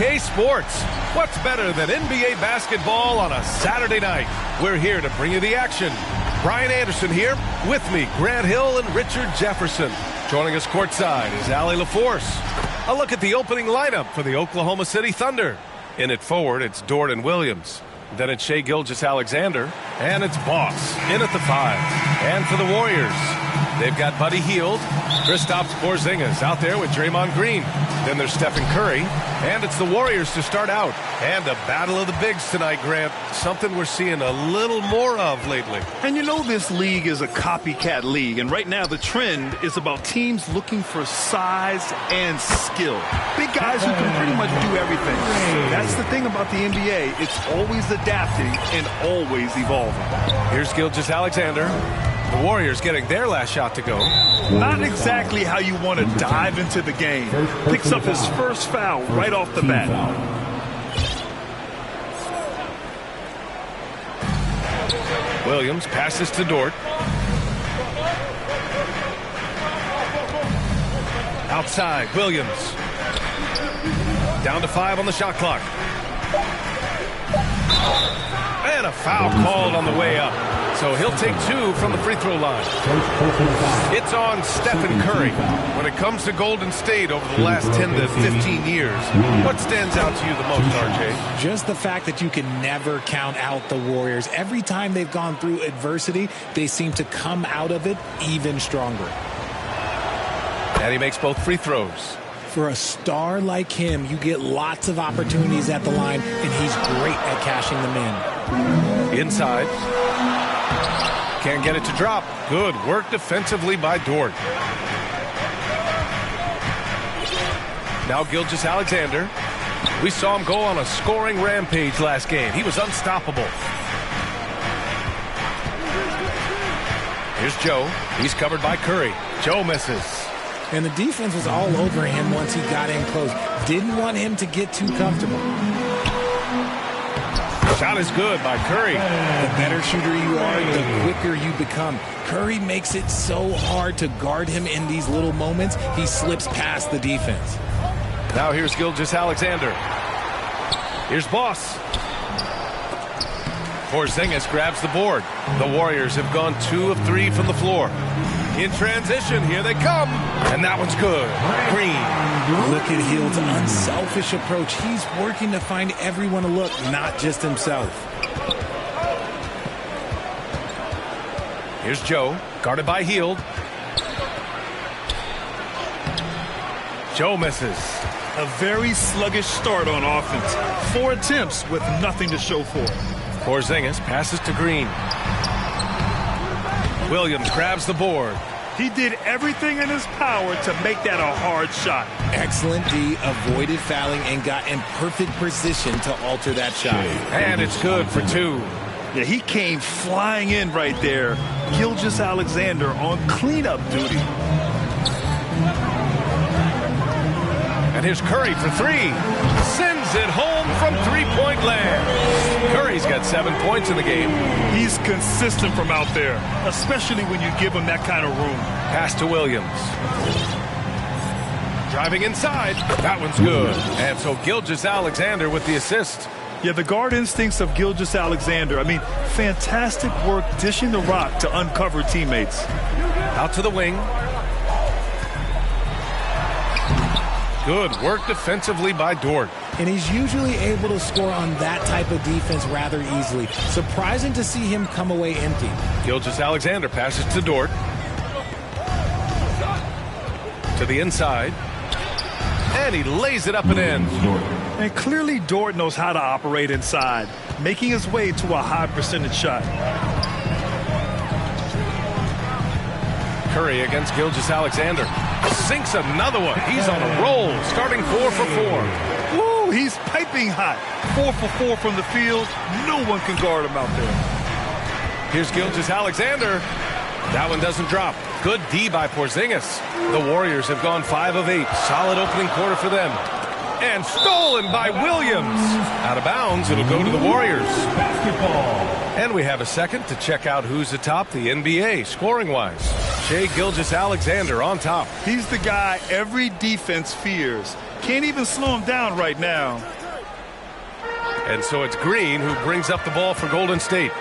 2K Sports. What's better than NBA basketball on a Saturday night? We're here to bring you the action. Brian Anderson here. With me, Grant Hill and Richard Jefferson. Joining us courtside is Allie LaForce. A look at the opening lineup for the Oklahoma City Thunder. In at forward, it's Dort and Williams. Then it's Shai Gilgeous-Alexander. And it's Boss in at the 5. And for the Warriors, they've got Buddy Hield, Kristaps Porzingis out there with Draymond Green. Then there's Stephen Curry. And it's the Warriors to start out. And a battle of the bigs tonight, Grant. Something we're seeing a little more of lately. And you know this league is a copycat league. And right now the trend is about teams looking for size and skill. Big guys who can pretty much do everything. That's the thing about the NBA. It's always adapting and always evolving. Here's Gilgeous-Alexander. The Warriors getting their last shot to go. Not exactly how you want to dive into the game. Picks up his first foul right off the bat. Williams passes to Dort. Outside, Williams. Down to 5 on the shot clock. And a foul called on the way up. So he'll take 2 from the free throw line. It's on Stephen Curry. When it comes to Golden State over the last 10 to 15 years, what stands out to you the most, RJ? Just the fact that you can never count out the Warriors. Every time they've gone through adversity, they seem to come out of it even stronger. And he makes both free throws. For a star like him, you get lots of opportunities at the line, and he's great at cashing them in. Inside. Can't get it to drop. Good work defensively by Dort. Now Gilgeous-Alexander. We saw him go on a scoring rampage last game. He was unstoppable. Here's Joe. He's covered by Curry. Joe misses. And the defense was all over him once he got in close. Didn't want him to get too comfortable. Shot is good by Curry. The better shooter you are, the quicker you become. Curry makes it so hard to guard him in these little moments. He slips past the defense. Now here's Gilgeous-Alexander. Here's Boss. Porzingis grabs the board. The Warriors have gone 2 of 3 from the floor. In transition, here they come. And that one's good. Green. Look at Hield's unselfish approach. He's working to find everyone a look, not just himself. Here's Joe, guarded by Hield. Joe misses. A very sluggish start on offense. 4 attempts with nothing to show for it. Porzingis passes to Green. Williams grabs the board. He did everything in his power to make that a hard shot. Excellent D, avoided fouling and got in perfect position to alter that shot. And it's good for 2. Yeah, he came flying in right there. Gilgeous-Alexander on cleanup duty. And here's Curry for 3. Sends it home from three-point land. Curry's got 7 points in the game. He's consistent from out there, especially when you give him that kind of room. Pass to Williams. Driving inside. That one's good. And so Gilgeous-Alexander with the assist. Yeah, the guard instincts of Gilgeous-Alexander. I mean, fantastic work dishing the rock to uncover teammates. Out to the wing. Good work defensively by Dort. And he's usually able to score on that type of defense rather easily. Surprising to see him come away empty. Gilgeous-Alexander passes to Dort. To the inside. And he lays it up and in. And clearly Dort knows how to operate inside, making his way to a high percentage shot. Curry against Gilgeous-Alexander. Sinks another one. He's on a roll, starting 4 for 4. Woo, he's piping hot. 4 for 4 from the field. No one can guard him out there. Here's Gilgeous-Alexander. That one doesn't drop. Good D by Porzingis. The Warriors have gone 5 of 8. Solid opening quarter for them. And stolen by Williams. Out of bounds, it'll go to the Warriors. And we have a second to check out who's atop the NBA scoring-wise. Shai Gilgeous-Alexander on top. He's the guy every defense fears. Can't even slow him down right now. And so it's Green who brings up the ball for Golden State.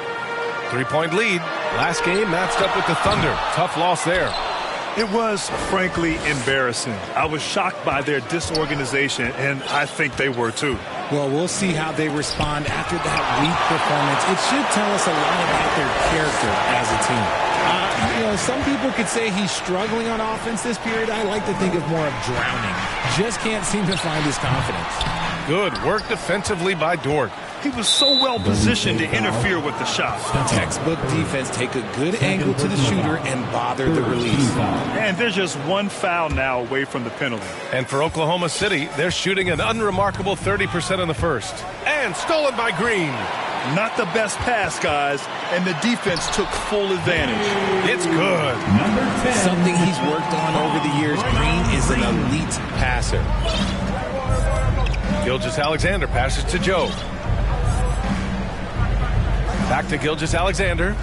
3-point lead. Last game matched up with the Thunder. Tough loss there. It was, frankly, embarrassing. I was shocked by their disorganization, and I think they were too. Well, we'll see how they respond after that weak performance. It should tell us a lot about their character as a team. Some people could say he's struggling on offense this period. I like to think of more of drowning. Just can't seem to find his confidence. Good work defensively by Dort. He was so well positioned to interfere with the shot. Textbook defense, take a good angle to the shooter and bother the release. And there's just one foul now away from the penalty. And for Oklahoma City, they're shooting an unremarkable 30% in the first. And stolen by Green. Not the best pass, guys, and the defense took full advantage. It's good. Something he's worked on over the years. Green is an elite passer. Gilgeous-Alexander passes to Joe. Back to Gilgeous-Alexander.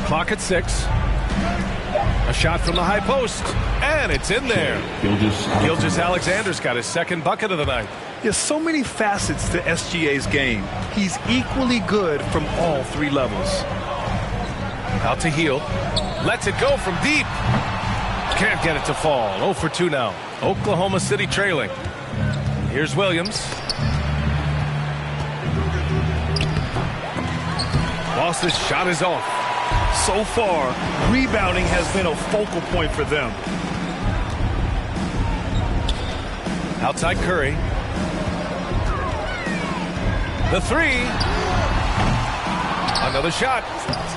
Clock at 6. A shot from the high post, and it's in there. Gilgeous-Alexander's got his second bucket of the night. There's so many facets to SGA's game. He's equally good from all three levels. Out to Hield. Lets it go from deep. Can't get it to fall. 0 for 2 now. Oklahoma City trailing. Here's Williams. Boston's shot is off. So far, rebounding has been a focal point for them. Outside Curry. The 3. Another shot.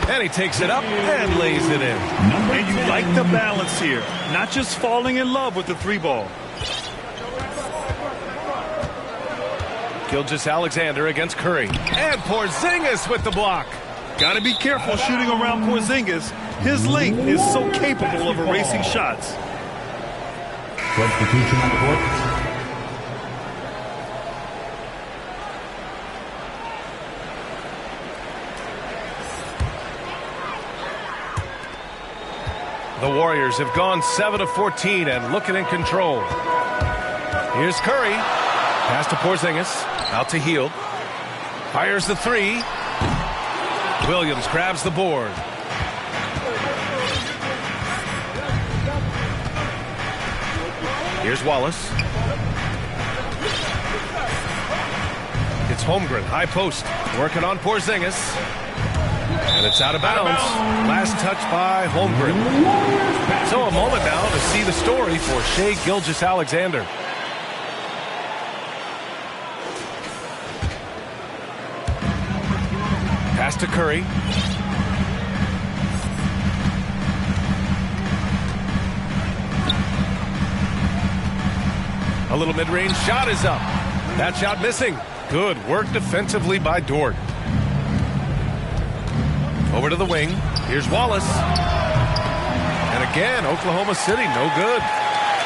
And he takes it up and lays it in. And you like the balance here. Not just falling in love with the 3-ball. Gilgeous-Alexander against Curry. And Porzingis with the block. Got to be careful shooting around Porzingis. His length is so capable of erasing shots. Substitution on the court. The Warriors have gone 7 of 14 and looking in control. Here's Curry. Pass to Porzingis. Out to Hield. Fires the 3. Williams grabs the board. Here's Wallace. It's Holmgren, high post, working on Porzingis. And it's out of bounds. Last touch by Holmgren. So a moment now to see the story for Shai Gilgeous-Alexander. Pass to Curry. A little mid-range shot is up. That shot missing. Good work defensively by Dort. Over to the wing. Here's Wallace. And again, Oklahoma City, no good.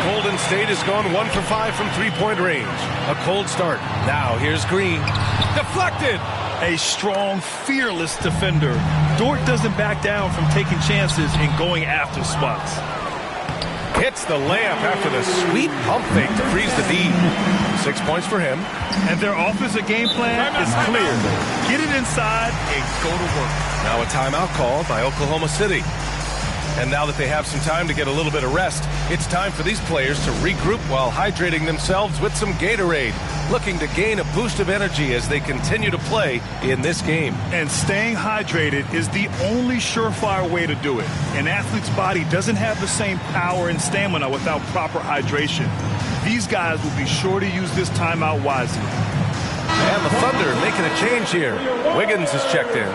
Golden State has gone 1 for 5 from three-point range. A cold start. Now here's Green. Deflected. A strong, fearless defender. Dort doesn't back down from taking chances and going after spots. Hits the layup after the sweet pump fake to freeze the D. 6 points for him. And their offensive game plan is clear. Get it inside and go to work. Now a timeout called by Oklahoma City. And now that they have some time to get a little bit of rest, it's time for these players to regroup while hydrating themselves with some Gatorade, looking to gain a boost of energy as they continue to play in this game. And staying hydrated is the only surefire way to do it. An athlete's body doesn't have the same power and stamina without proper hydration. These guys will be sure to use this timeout wisely. And the Thunder making a change here. Wiggins is checked in.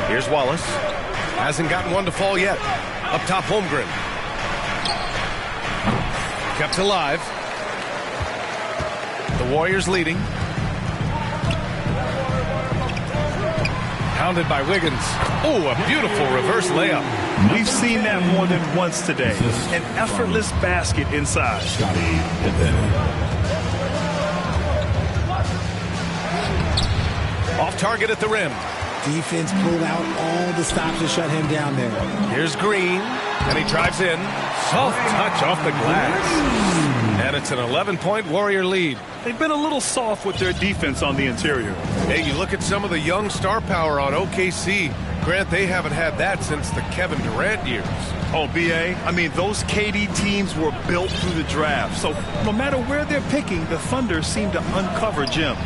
Here's Wallace. Hasn't gotten one to fall yet. Up top, Holmgren. Kept alive. The Warriors leading. Pounded by Wiggins. Oh, a beautiful reverse layup. We've seen that more than once today. An effortless basket inside. Scottie Pippen. Off target at the rim. Defense pulled out all the stops to shut him down there. Here's Green, and he drives in. Soft touch off the glass. And it's an 11-point Warrior lead. They've been a little soft with their defense on the interior. Hey, you look at some of the young star power on OKC. Grant, they haven't had that since the Kevin Durant years. Oh, B.A., I mean, those KD teams were built through the draft. So no matter where they're picking, the Thunder seem to uncover gems.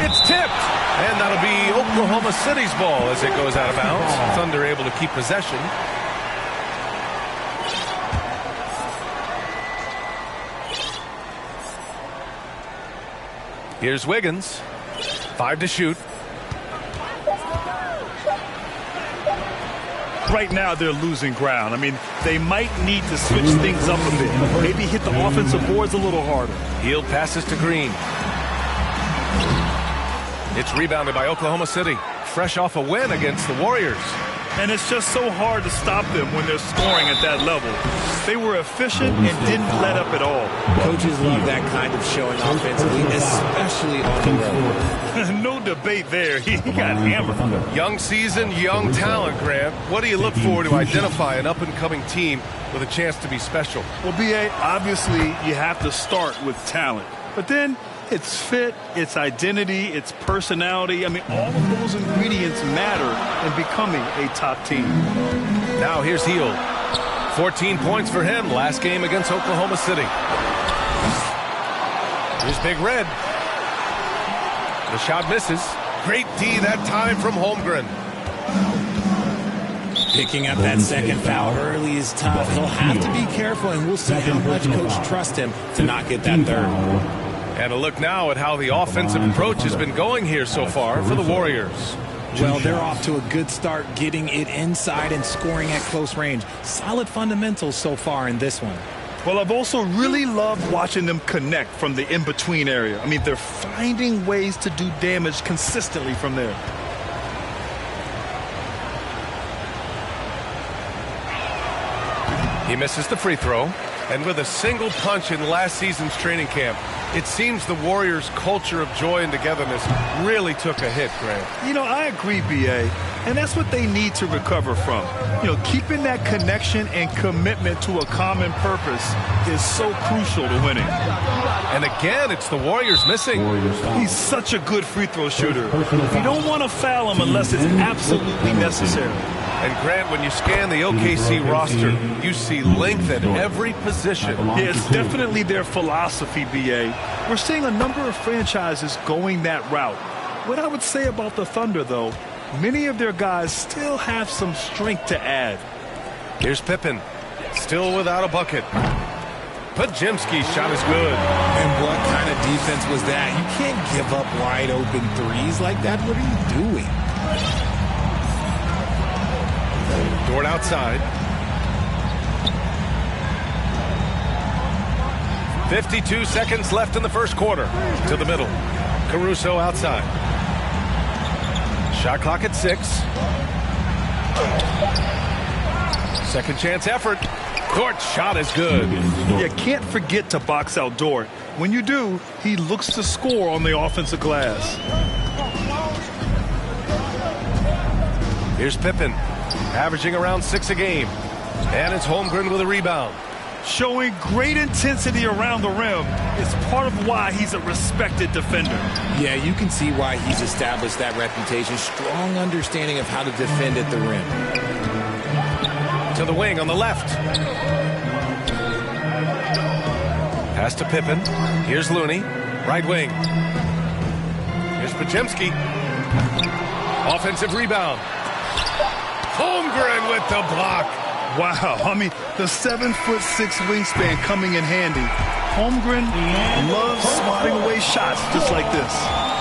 It's tipped. And that'll be Oklahoma City's ball as it goes out of bounds. Thunder able to keep possession. Here's Wiggins. 5 to shoot. Right now, they're losing ground. I mean, they might need to switch things up a bit. Maybe hit the offensive boards a little harder. Heald passes to Green. It's rebounded by Oklahoma City. Fresh off a win against the Warriors. And it's just so hard to stop them when they're scoring at that level. They were efficient and didn't let up at all. Coaches love that kind of showing offensively, especially on the road. No debate there. He got hammered. Young season, young talent, Grant. What do you look for to identify an up-and-coming team with a chance to be special? Well, B.A., obviously you have to start with talent. But then it's fit, it's identity, it's personality. I mean, all of those ingredients matter in becoming a top team. Now here's Hield. 14 points for him last game against Oklahoma City. Here's Big Red. The shot misses. Great D that time from Holmgren. Picking up that second foul early is tough. He'll have to be careful, and we'll see how much coach trusts him to not get that third. And a look now at how the offensive approach has been going here so far for the Warriors. Well, they're off to a good start getting it inside and scoring at close range. Solid fundamentals so far in this one. Well, I've also really loved watching them connect from the in-between area. I mean, they're finding ways to do damage consistently from there. He misses the free throw. And with a single punch in last season's training camp, it seems the Warriors' culture of joy and togetherness really took a hit, Grant. You know, I agree, B.A., and that's what they need to recover from. You know, keeping that connection and commitment to a common purpose is so crucial to winning. And again, it's the Warriors missing. He's such a good free throw shooter. You don't want to foul him unless it's absolutely necessary. And Grant, when you scan the OKC roster, you see length at every position. Yeah, it's definitely their philosophy, B.A. We're seeing a number of franchises going that route. What I would say about the Thunder, though, many of their guys still have some strength to add. Here's Pippen, still without a bucket. Podziemski's shot is good. And what kind of defense was that? You can't give up wide open threes like that. What are you doing? Dort outside. 52 seconds left in the first quarter. To the middle. Caruso outside. Shot clock at 6. Second chance effort. Dort's shot is good. You can't forget to box out Dort. When you do, he looks to score on the offensive glass. Here's Pippen, averaging around 6 a game. And it's Holmgren with a rebound. Showing great intensity around the rim is part of why he's a respected defender. Yeah, you can see why he's established that reputation. Strong understanding of how to defend at the rim. To the wing on the left. Pass to Pippen. Here's Looney. Right wing. Here's Podziemski. Offensive rebound. Holmgren with the block. Wow, I mean, the 7'6" wingspan coming in handy. Holmgren loves swatting away shots just like this.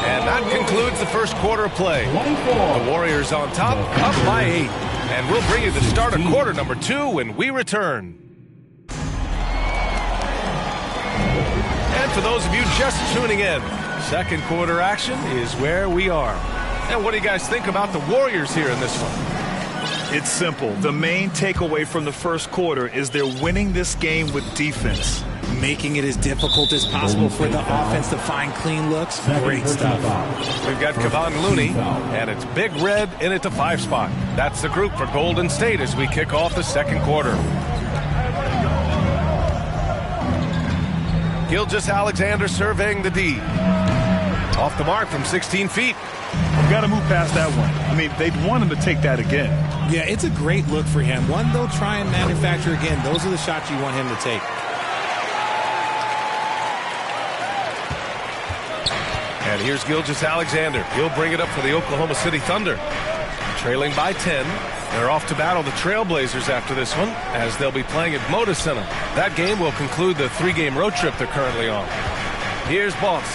And that concludes the first quarter of play. The Warriors on top, up by 8. And we'll bring you the start of quarter number 2 when we return. And for those of you just tuning in, second quarter action is where we are. And what do you guys think about the Warriors here in this one? It's simple. The main takeaway from the first quarter is they're winning this game with defense. Making it as difficult as possible for the offense to find clean looks. Great stuff. We've got Kevon Looney, and it's Big Red in at the 5 spot. That's the group for Golden State as we kick off the second quarter. Gilgeous-Alexander surveying the D. Off the mark from 16 feet. You got to move past that one. I mean, they'd want him to take that again. Yeah, it's a great look for him. One they'll try and manufacture again. Those are the shots you want him to take. And here's Gilgeous-Alexander. He'll bring it up for the Oklahoma City Thunder. Trailing by 10. They're off to battle the Trailblazers after this one, as they'll be playing at Moda Center. That game will conclude the 3-game road trip they're currently on. Here's Boss.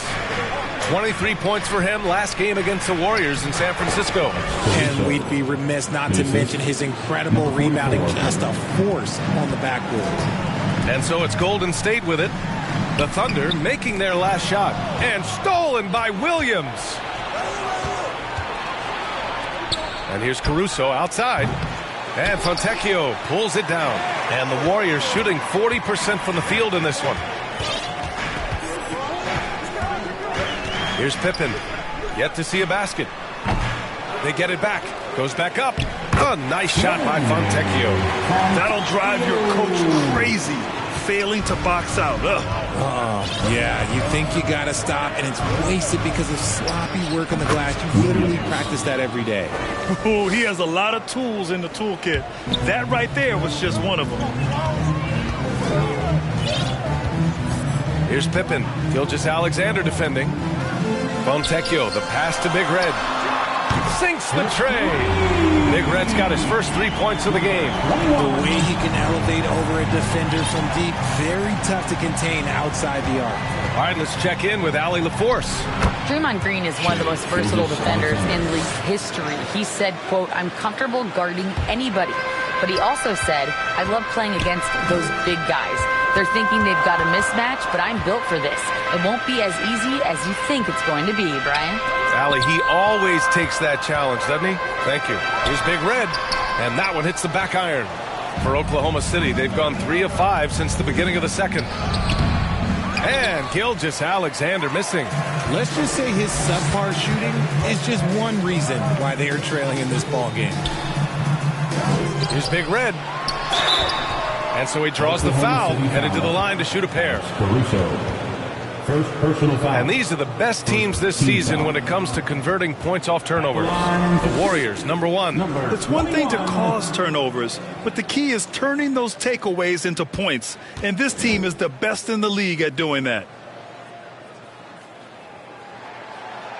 23 points for him last game against the Warriors in San Francisco. And we'd be remiss not to mention his incredible rebounding. Just a force on the backboard. And so it's Golden State with it. The Thunder making their last shot. And stolen by Williams. And here's Caruso outside. And Fontecchio pulls it down. And the Warriors shooting 40% from the field in this one. Here's Pippen. Yet to see a basket. They get it back. Goes back up. A nice shot by Fontecchio. That'll drive your coach crazy. Failing to box out. Yeah, you think you got to stop, and it's wasted because of sloppy work on the glass. You literally practice that every day. Oh, he has a lot of tools in the toolkit. That right there was just one of them. Here's Pippen. Gilgeous-Alexander defending. Fontecchio, the pass to Big Red. Sinks the tray. Big Red's got his first 3 points of the game. The way he can elevate over a defender from deep, very tough to contain outside the arc. All right, let's check in with Allie LaForce. Draymond Green is one of the most versatile defenders in league history. He said, quote, "I'm comfortable guarding anybody." But he also said, "I love playing against those big guys. They're thinking they've got a mismatch, but I'm built for this. It won't be as easy as you think it's going to be," Brian. Allie, he always takes that challenge, doesn't he? Thank you. Here's Big Red, and that one hits the back iron. For Oklahoma City, they've gone 3 of 5 since the beginning of the second. And Gilgeous-Alexander missing. Let's just say his subpar shooting is just one reason why they are trailing in this ball game. Here's Big Red. And so he draws the foul, headed to the line to shoot a pair. First personal foul. And these are the best teams this season when it comes to converting points off turnovers. The Warriors, number 1. It's one thing to cause turnovers, but the key is turning those takeaways into points. And this team is the best in the league at doing that.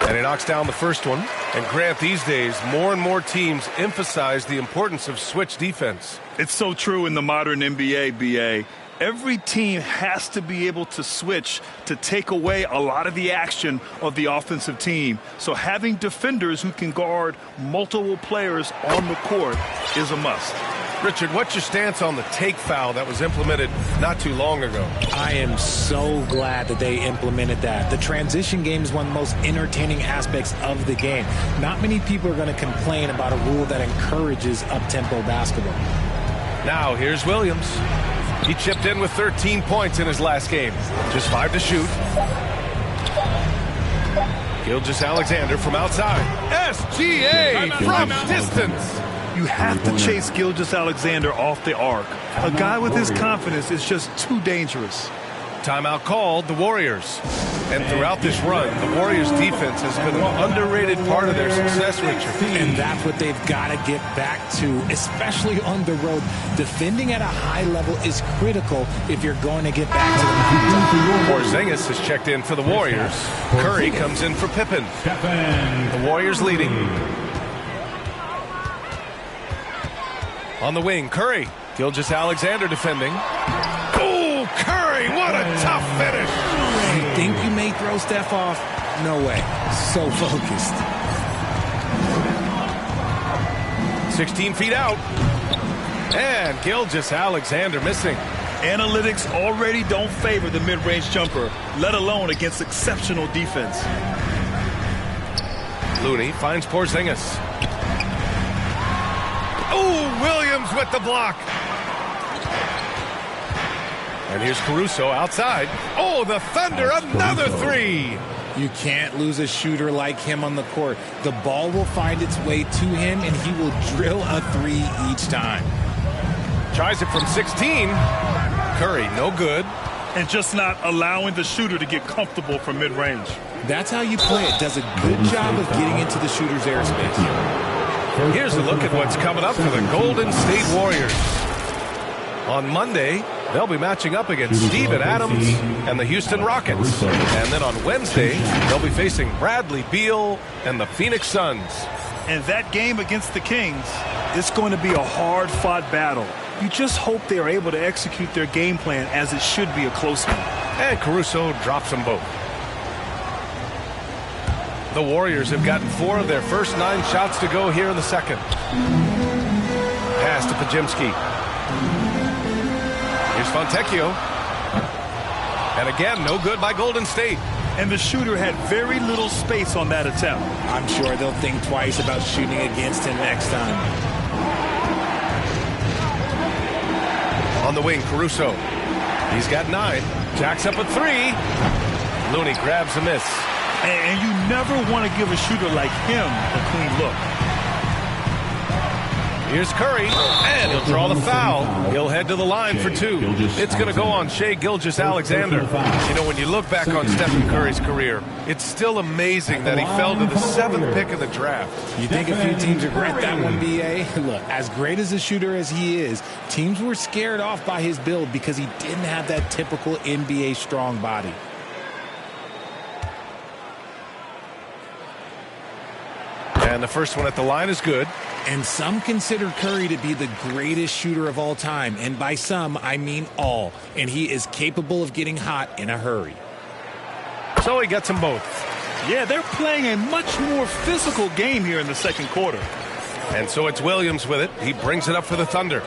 And he knocks down the first one. And Grant, these days, more and more teams emphasize the importance of switch defense. It's so true in the modern NBA, BA. Every team has to be able to switch to take away a lot of the action of the offensive team. So having defenders who can guard multiple players on the court is a must. Richard, what's your stance on the take foul that was implemented not too long ago? I am so glad that they implemented that. The transition game is one of the most entertaining aspects of the game. Not many people are going to complain about a rule that encourages up-tempo basketball. Now, here's Williams. He chipped in with 13 points in his last game. Just 5 to shoot. Gilgeous-Alexander from outside. SGA from distance. You have to chase Gilgeous-Alexander off the arc. A guy with his confidence is just too dangerous. Timeout called the Warriors. And throughout this run, the Warriors' defense has been an underrated part of their success, Richard. And that's what they've got to get back to, especially on the road. Defending at a high level is critical if you're going to get back to the mountaintop. Porzingis has checked in for the Warriors. Curry comes in for Pippen. The Warriors leading. On the wing, Curry. Gilgeous-Alexander defending. Oh, Curry, what a tough finish. You think you may throw Steph off? No way. So focused. 16 feet out. And Gilgeous-Alexander missing. Analytics already don't favor the mid-range jumper, let alone against exceptional defense. Looney finds Porzingis. Oh, Williams with the block. And here's Caruso outside. Oh, the Thunder, another three. You can't lose a shooter like him on the court. The ball will find its way to him, and he will drill a three each time. Tries it from 16. Curry, no good. And just not allowing the shooter to get comfortable from mid-range. That's how you play it. Does a good job of getting into the shooter's airspace. Here's a look at what's coming up for the Golden State Warriors. On Monday, they'll be matching up against Steven Adams and the Houston Rockets. And then on Wednesday, they'll be facing Bradley Beal and the Phoenix Suns. And that game against the Kings, it's going to be a hard-fought battle. You just hope they are able to execute their game plan, as it should be a close one. And Caruso drops them both. The Warriors have gotten 4 of their first 9 shots to go here in the second. Pass to Podziemski. Here's Fontecchio. And again, no good by Golden State. And the shooter had very little space on that attempt. I'm sure they'll think twice about shooting against him next time. On the wing, Caruso. He's got 9. Jacks up a 3. Looney grabs a miss. And you never want to give a shooter like him a clean look. Here's Curry, and he'll draw the foul. He'll head to the line for 2. It's going to go on Shai Gilgeous-Alexander. You know, when you look back on Stephen Curry's career, it's still amazing that he fell to the 7th pick of the draft. You think a few teams regret that one, B.A.? Look, as great as a shooter as he is, teams were scared off by his build because he didn't have that typical NBA strong body. And the first one at the line is good. And some consider Curry to be the greatest shooter of all time. And by some, I mean all. And he is capable of getting hot in a hurry. So he gets them both. Yeah, they're playing a much more physical game here in the second quarter. And so it's Williams with it. He brings it up for the Thunder.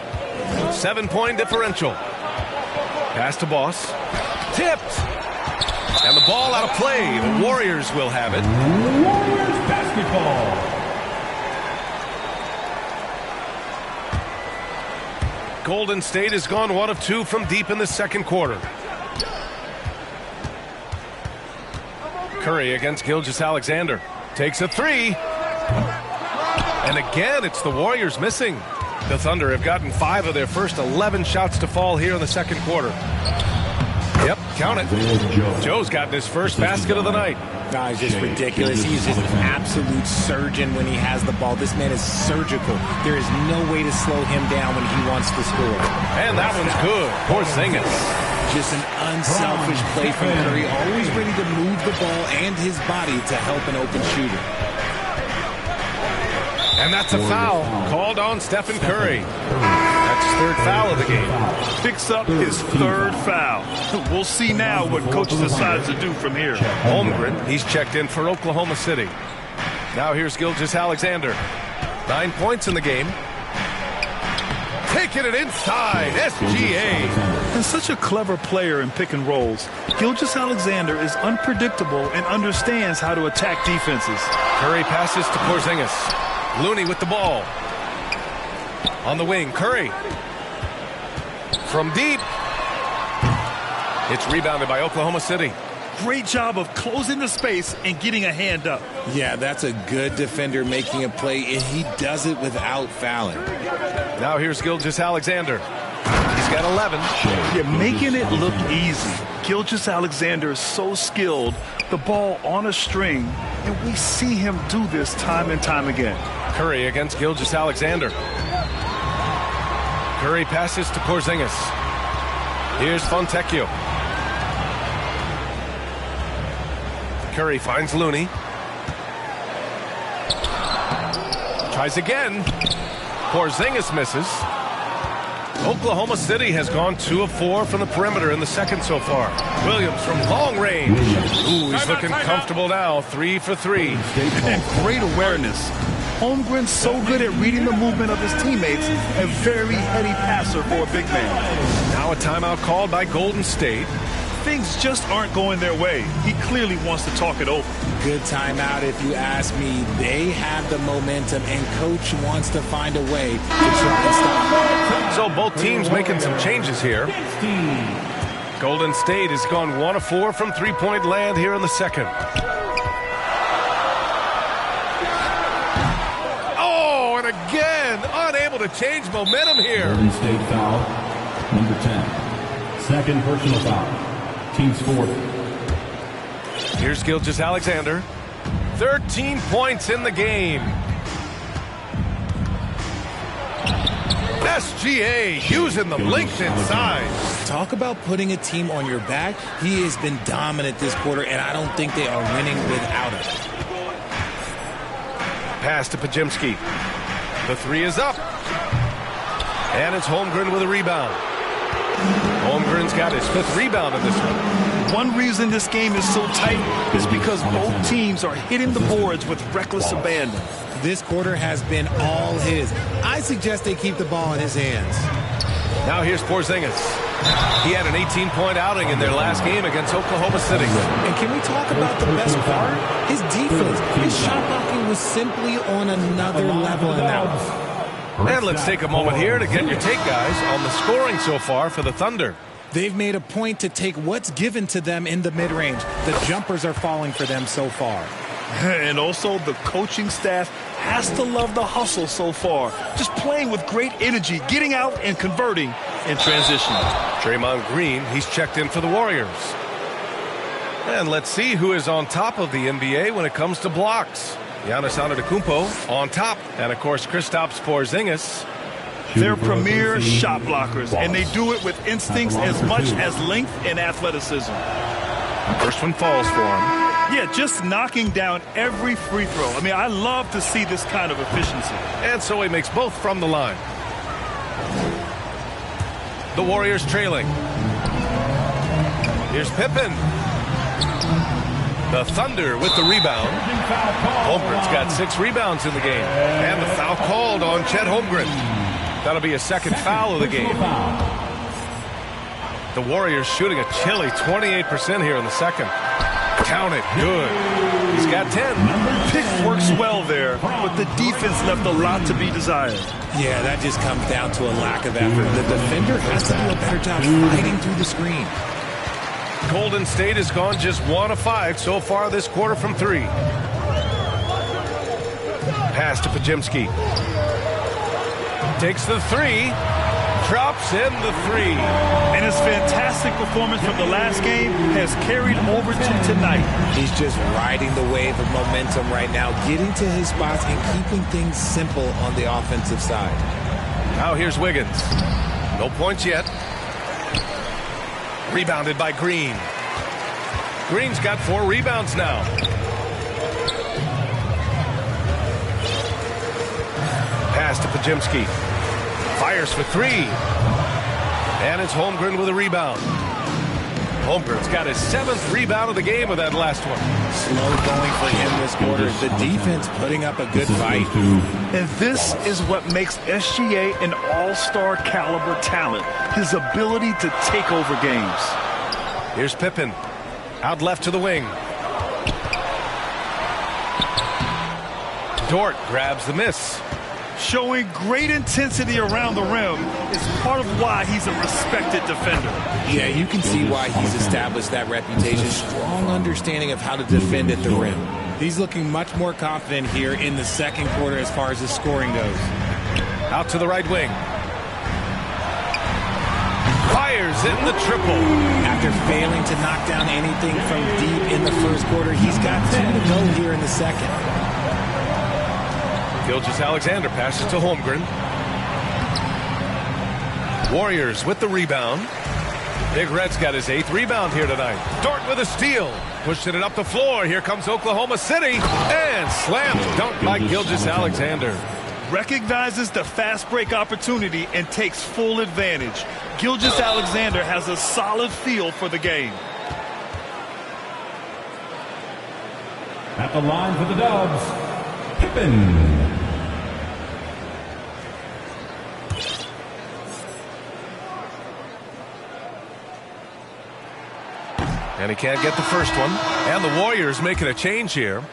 7-point differential. Pass to Boss. Tipped. And the ball out of play. The Warriors will have it. Warriors basketball. Golden State has gone 1 of 2 from deep in the second quarter. Curry against Gilgeous-Alexander. Takes a 3. And again, it's the Warriors missing. The Thunder have gotten 5 of their first 11 shots to fall here in the second quarter. Yep, count it. Joe's gotten his first basket of the night. No, he's just ridiculous. He's just an absolute surgeon when he has the ball. This man is surgical. There is no way to slow him down when he wants to score. And that one's good. Porzingis. Just an unselfish play from Curry, always ready to move the ball and his body to help an open shooter. And that's a foul called on Stephen Curry. That's his 3rd foul of the game. Picks up his 3rd foul. We'll see now what coach decides to do from here. Holmgren, he's checked in for Oklahoma City. Now here's Gilgeous-Alexander. 9 points in the game. Taking it inside, SGA. And such a clever player in pick and rolls. Gilgeous-Alexander is unpredictable and understands how to attack defenses. Curry passes to Porzingis. Looney with the ball. On the wing, Curry. From deep. It's rebounded by Oklahoma City. Great job of closing the space and getting a hand up. Yeah, that's a good defender making a play, and he does it without fouling. Now here's Gilgeous-Alexander. He's got 11. You're making it look easy. Gilgeous-Alexander is so skilled. The ball on a string, and we see him do this time and time again. Curry against Gilgeous-Alexander. Curry passes to Porzingis. Here's Fontecchio. Curry finds Looney. Tries again. Porzingis misses. Oklahoma City has gone 2 of 4 from the perimeter in the second so far. Williams from long range. Ooh, he's looking comfortable now. 3 for 3. And great awareness. Holmgren's so good at reading the movement of his teammates, and very heady passer for a big man. Now a timeout called by Golden State. Things just aren't going their way. He clearly wants to talk it over. good timeout if you ask me. They have the momentum, and Coach wants to find a way to try and stop. So both teams making some changes here. Golden State has gone 1 of 4 from three-point land here in the second. Oh, and again, unable to change momentum here. Golden State foul, number 10. Second personal foul. Team's fourth. Here's Gilgeous-Alexander. 13 points in the game. SGA using the length inside. Talk about putting a team on your back. He has been dominant this quarter, and I don't think they are winning without him. Pass to Podziemski. The three is up. And it's Holmgren with a rebound. Holmgren's got his 5th rebound in this one. One reason this game is so tight is because both teams are hitting the boards with reckless abandon. This quarter has been all his. I suggest they keep the ball in his hands. Now here's Porzingis. He had an 18-point outing in their last game against Oklahoma City. And can we talk about the best part? His defense. His shot blocking was simply on another level in that one. And let's take a moment here to get your take, guys, on the scoring so far for the Thunder. They've made a point to take what's given to them in the mid-range. The jumpers are falling for them so far. And also the coaching staff has to love the hustle so far. Just playing with great energy, getting out and converting in transition. Draymond Green, he's checked in for the Warriors. And let's see who is on top of the NBA when it comes to blocks. Giannis Antetokounmpo on top. And, of course, Kristaps Porzingis. They're premier shot blockers, and they do it with instincts as much as length and athleticism. First one falls for him. Yeah, just knocking down every free throw. I mean, I love to see this kind of efficiency. And so he makes both from the line. The Warriors trailing. Here's Pippen. The Thunder with the rebound. Holmgren's got 6 rebounds in the game. And the foul called on Chet Holmgren. That'll be a second foul of the game. The Warriors shooting a chilly 28% here in the second. Count it. Good. He's got 10. Pick works well there, but the defense left a lot to be desired. Yeah, that just comes down to a lack of effort. The defender has to do a better job fighting through the screen. Golden State has gone just 1 of 5 so far this quarter from 3. Pass to Podziemski. Takes the 3. Drops in the 3. And his fantastic performance from the last game has carried over to tonight. He's just riding the wave of momentum right now, getting to his spots and keeping things simple on the offensive side. Now here's Wiggins. No points yet. Rebounded by Green. Green's got 4 rebounds now. Pass to Podziemski. Fires for 3. And it's Holmgren with a rebound. Holmgren's got his 7th rebound of the game with that last one. Slow going for him this quarter. The defense putting up a good fight. And this is what makes SGA an all-star caliber talent. His ability to take over games. Here's Pippen. Out left to the wing. Dort grabs the miss. Showing great intensity around the rim is part of why he's a respected defender. Yeah, you can see why he's established that reputation. Strong understanding of how to defend at the rim. He's looking much more confident here in the second quarter as far as his scoring goes. Out to the right wing. Fires in the triple. After failing to knock down anything from deep in the first quarter, he's got 2 to go here in the second. Gilgeous-Alexander passes to Holmgren. Warriors with the rebound. Big Red's got his 8th rebound here tonight. Dort with a steal. Pushing it up the floor. Here comes Oklahoma City. And slam dunk by Gilgeous-Alexander. Recognizes the fast break opportunity and takes full advantage. Gilgeous-Alexander has a solid feel for the game. At the line for the Dubs, Pippen. And he can't get the first one. And the Warriors making a change here.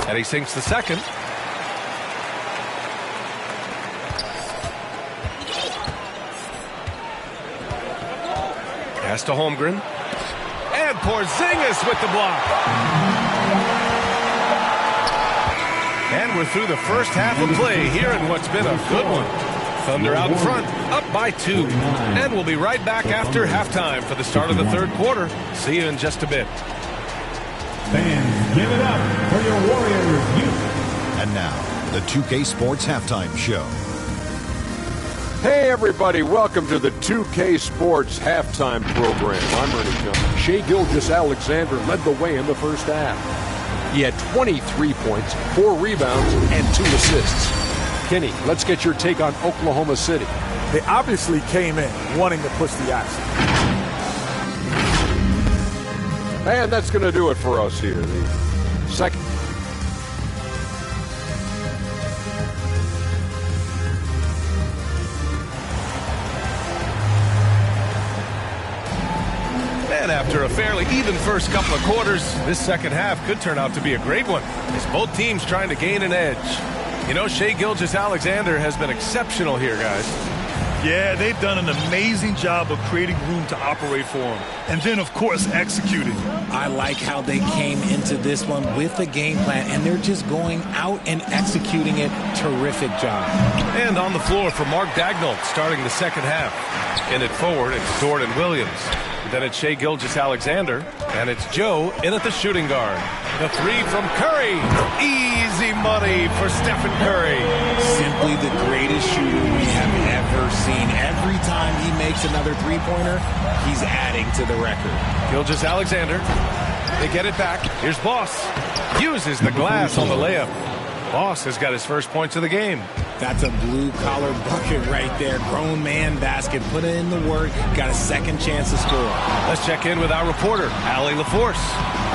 And he sinks the second. Pass to Holmgren. And Porzingis with the block. And we're through the first half of play here in what's been a good one. Thunder out in front, up by 2. And we'll be right back after halftime for the start of the third quarter. See you in just a bit. Fans, give it up for your Warriors youth. And now, the 2K Sports Halftime Show. Hey everybody, welcome to the 2K Sports Halftime Program. I'm Ernie Jones. Shai Gilgeous-Alexander led the way in the first half. He had 23 points, 4 rebounds, and 2 assists. Kenny, let's get your take on Oklahoma City. They obviously came in wanting to push the action. And that's going to do it for us here. The second. And after a fairly even first couple of quarters, this second half could turn out to be a great one, as both teams trying to gain an edge. You know, Shai Gilgeous-Alexander has been exceptional here, guys. Yeah, they've done an amazing job of creating room to operate for him. And then, of course, executing. I like how they came into this one with a game plan, and they're just going out and executing it. Terrific job. And on the floor for Mark Daigneault starting the second half. In it forward, it's Dort and Williams. Then it's Shai Gilgeous-Alexander, and it's Joe in at the shooting guard. The three from Curry. Easy money for Stephen Curry. Simply the greatest shooter we have ever seen. Every time he makes another three-pointer, he's adding to the record. Gilgeous-Alexander. They get it back. Here's Boss. Uses the glass on the layup. Boss has got his first points of the game. That's a blue-collar bucket right there. Grown man basket. Put in the work. Got a second chance to score. Let's check in with our reporter, Allie LaForce.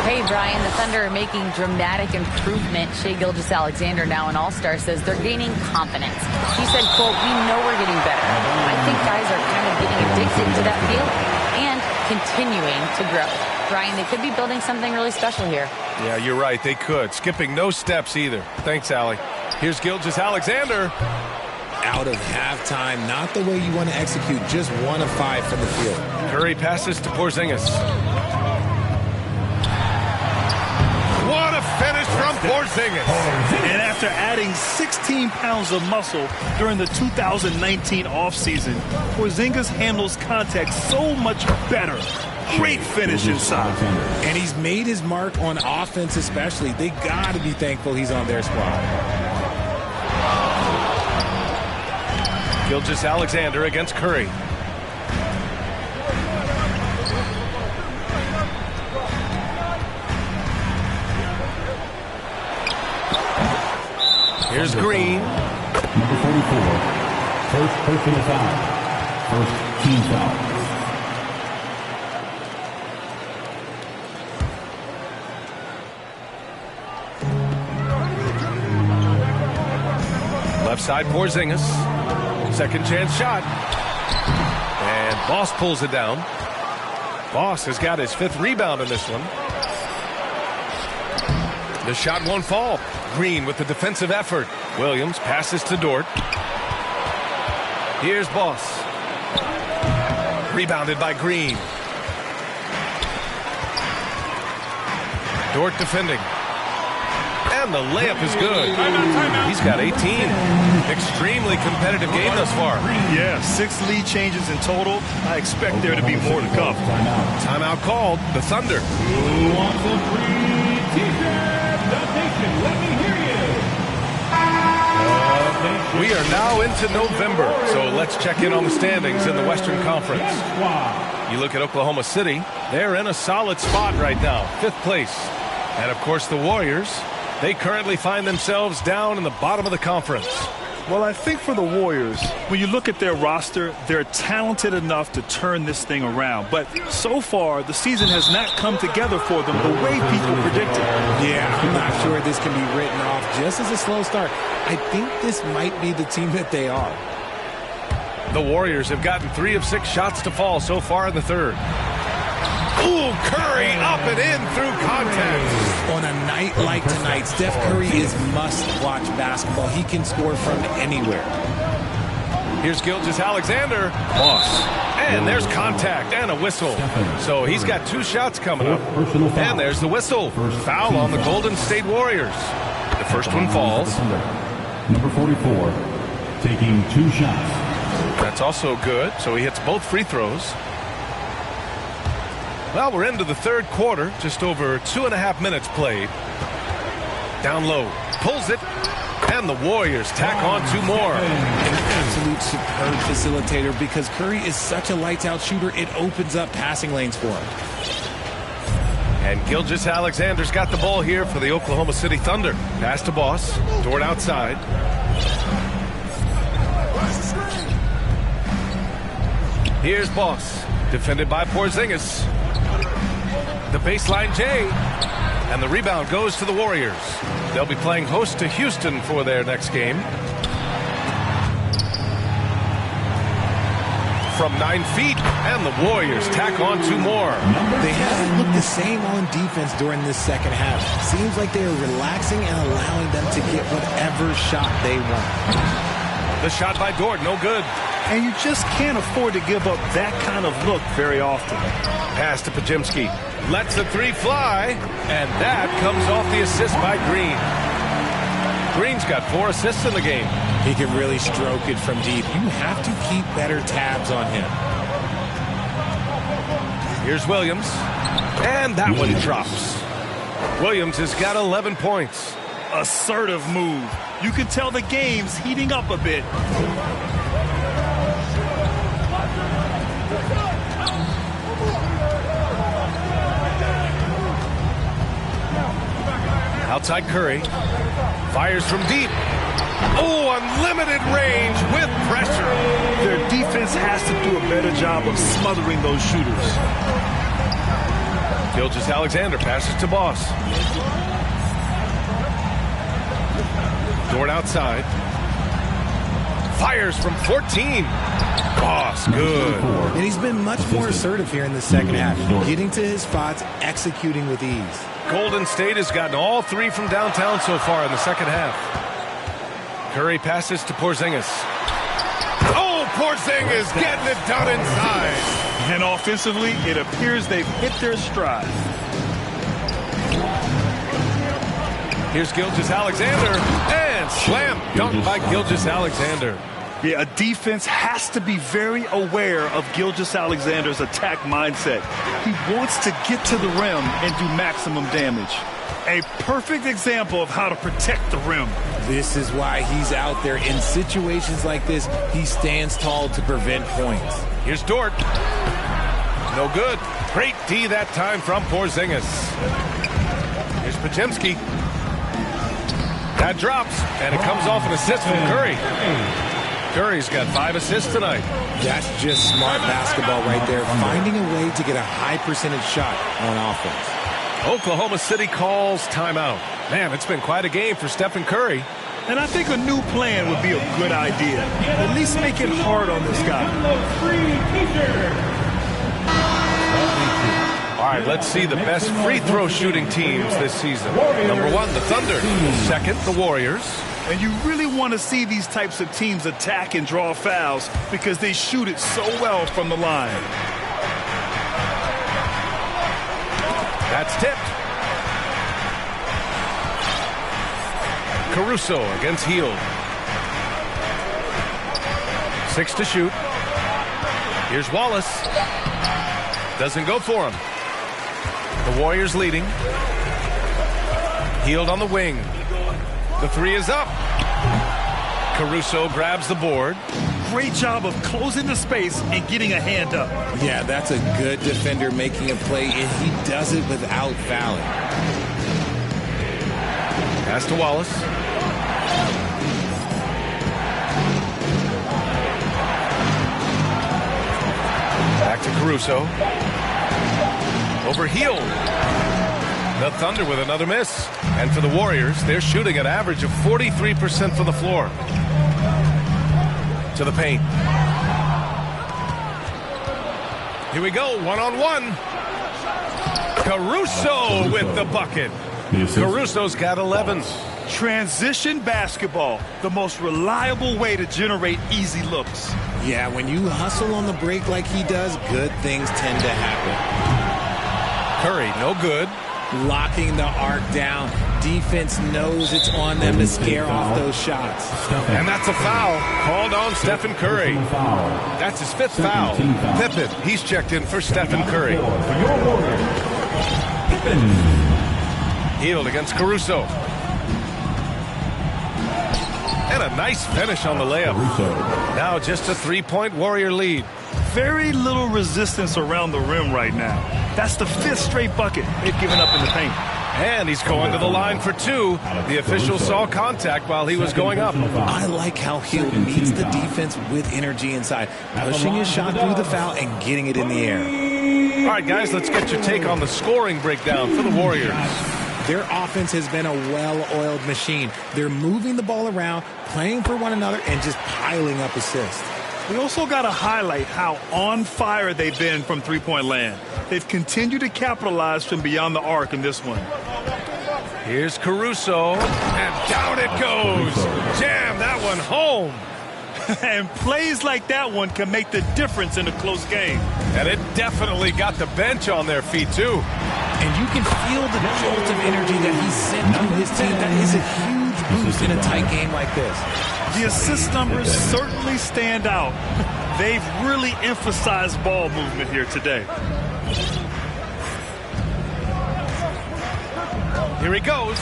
Hey, Brian, the Thunder are making dramatic improvement. Shai Gilgeous-Alexander, now an all-star, says they're gaining confidence. He said, quote, "We know we're getting better. I think guys are kind of getting addicted to that feeling and continuing to grow." Brian, they could be building something really special here. Yeah, you're right. They could. Skipping no steps either. Thanks, Allie. Here's Gilgeous-Alexander. Out of halftime. Not the way you want to execute. Just 1 of 5 from the field. Curry passes to Porzingis. What a finish from Porzingis. And after adding 16 pounds of muscle during the 2019 offseason, Porzingis handles contact so much better. Great finish inside. And he's made his mark on offense especially. They got to be thankful he's on their squad. Gilgeous-Alexander against Curry. Here's Green. Number 44. First personal foul. First team foul. Left side, Porzingis. Second chance shot. And Boss pulls it down. Boss has got his 5th rebound in this one. The shot won't fall. Green with the defensive effort. Williams passes to Dort. Here's Boss. Rebounded by Green. Dort defending. And the layup is good. He's got 18. Extremely competitive game thus far. Yeah, 6 lead changes in total. I expect there to be more to come. Timeout called. The Thunder. Who wants a free t-shirt? The Nation, let me hear you. We are now into November, so let's check in on the standings in the Western Conference. You look at Oklahoma City, they're in a solid spot right now, 5th place. And of course the Warriors, they currently find themselves down in the bottom of the conference. Well, I think for the Warriors, when you look at their roster, they're talented enough to turn this thing around. But so far, the season has not come together for them the way people predicted. Yeah, I'm not sure this can be written off just as a slow start. I think this might be the team that they are. The Warriors have gotten 3 of 6 shots to fall so far in the third. Ooh, Curry up and in through contact. On a night like tonight, Steph Curry is must-watch basketball. He can score from anywhere. Here's Gilgeous-Alexander. Boss. And there's contact and a whistle. So he's got 2 shots coming up. And there's the whistle. Foul on the Golden State Warriors. The first one falls. Number 44, taking 2 shots. That's also good. So he hits both free throws. Well, we're into the third quarter. Just over 2.5 minutes played. Down low. Pulls it. And the Warriors tack on 2 more. An absolute superb facilitator because Curry is such a lights-out shooter, it opens up passing lanes for him. And Gilgeous-Alexander's got the ball here for the Oklahoma City Thunder. Pass to Boss. Dort outside. Here's Boss. Defended by Porzingis. The baseline J. And the rebound goes to the Warriors. They'll be playing host to Houston for their next game. From 9 feet, and the Warriors tack on 2 more. They haven't looked the same on defense during this second half. Seems like they are relaxing and allowing them to get whatever shot they want. The shot by Dort, no good. And you just can't afford to give up that kind of look very often. Pass to Podziemski. Lets the 3 fly, and that comes off the assist by Green. Green's got 4 assists in the game. He can really stroke it from deep. You have to keep better tabs on him. Here's Williams, and that one drops. Williams has got 11 points. Assertive move. You can tell the game's heating up a bit. Outside Curry. Fires from deep. Oh, unlimited range with pressure. Their defense has to do a better job of smothering those shooters. Gilgeous-Alexander passes to Boss. Dort outside. Fires from 14. Boss, good. And he's been much more assertive here in the second half. Getting to his spots, executing with ease. Golden State has gotten all 3 from downtown so far in the second half. Curry passes to Porzingis. Oh, Porzingis getting it done inside. And offensively, it appears they've hit their stride. Here's Gilgeous-Alexander. And slam dunk by Gilgeous-Alexander. Yeah, a defense has to be very aware of Gilgeous-Alexander's attack mindset. He wants to get to the rim and do maximum damage. A perfect example of how to protect the rim. This is why he's out there. In situations like this, he stands tall to prevent points. Here's Dort. No good. Great D that time from Porzingis. Here's Podziemski. That drops, and it comes off an assist from Curry. Curry's got 5 assists tonight. That's just smart basketball right there. Finding a way to get a high percentage shot on offense. Oklahoma City calls timeout. Man, it's been quite a game for Stephen Curry. And I think a new plan would be a good idea. At least make it hard on this guy. All right, let's see the best free throw shooting teams this season. Number 1, the Thunder. Second, the Warriors. And you really want to see these types of teams attack and draw fouls because they shoot it so well from the line. That's tipped. Caruso against Hield. 6 to shoot. Here's Wallace. Doesn't go for him. The Warriors leading. Hield on the wing. The 3 is up. Caruso grabs the board. Great job of closing the space and getting a hand up. Yeah, that's a good defender making a play, and he does it without fouling. Pass to Wallace. Back to Caruso. Over Hield. The Thunder with another miss. And for the Warriors, they're shooting an average of 43% from the floor. To the paint. Here we go, one-on-one. Caruso with the bucket. Caruso's got 11. Transition basketball, the most reliable way to generate easy looks. Yeah, when you hustle on the break like he does, good things tend to happen. Curry, no good. Locking the arc down. Defense knows it's on them to scare off those shots. And that's a foul called on Stephen Curry. That's his 5th foul. Pippen, he's checked in for Stephen Curry. Healed against Caruso. And a nice finish on the layup. Now just a 3-point Warrior lead. Very little resistance around the rim right now. That's the 5th straight bucket they've given up in the paint. And he's going to the line for 2. The official saw contact while he was going up. I like how Hill meets the defense with energy inside, pushing his shot through the foul and getting it in the air. All right, guys, let's get your take on the scoring breakdown for the Warriors. Their offense has been a well-oiled machine. They're moving the ball around, playing for one another, and just piling up assists. We also got to highlight how on fire they've been from three-point land. They've continued to capitalize from beyond the arc in this one. Here's Caruso, and down it goes. Jam that one home. And plays like that one can make the difference in a close game. And it definitely got the bench on their feet, too. And you can feel the jolt of energy that he sent to his team. That is a huge boost in a tight game like this. The assist numbers certainly stand out. They've really emphasized ball movement here today. Here he goes.